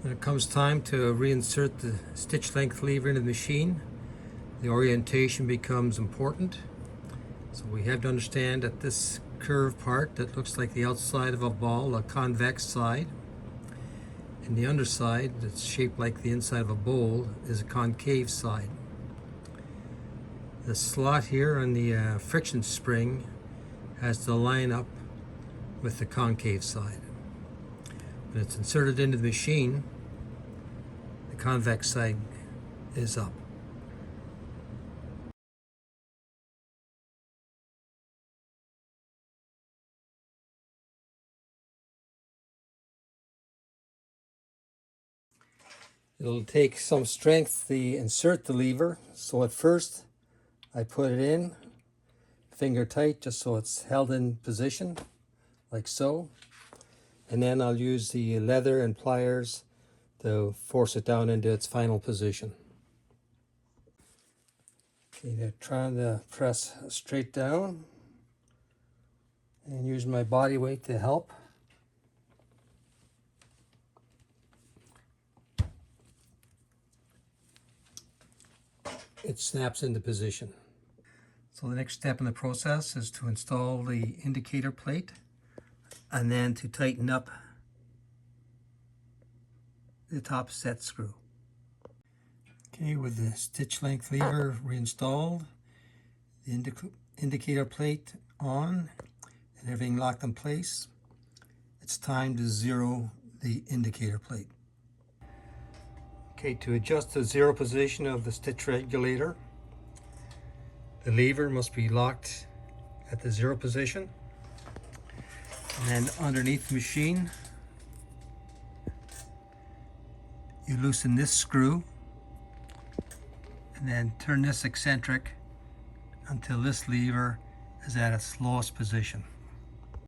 When it comes time to reinsert the stitch length lever into the machine, the orientation becomes important. So we have to understand that this curved part that looks like the outside of a ball, a convex side, and the underside that's shaped like the inside of a bowl is a concave side. The slot here on the friction spring has to line up with the concave side. When it's inserted into the machine, the convex side is up. It'll take some strength to insert the lever, so at first I put it in finger tight just so it's held in position like so, and then I'll use the leather and pliers to force it down into its final position. Okay, now trying to press straight down and use my body weight to help. It snaps into position. So the next step in the process is to install the indicator plate and then to tighten up the top set screw. Okay, with the stitch length lever reinstalled, the indicator plate on, and everything locked in place, it's time to zero the indicator plate. Okay, to adjust the zero position of the stitch regulator, the lever must be locked at the zero position, and then underneath the machine you loosen this screw and then turn this eccentric until this lever is at its lowest position.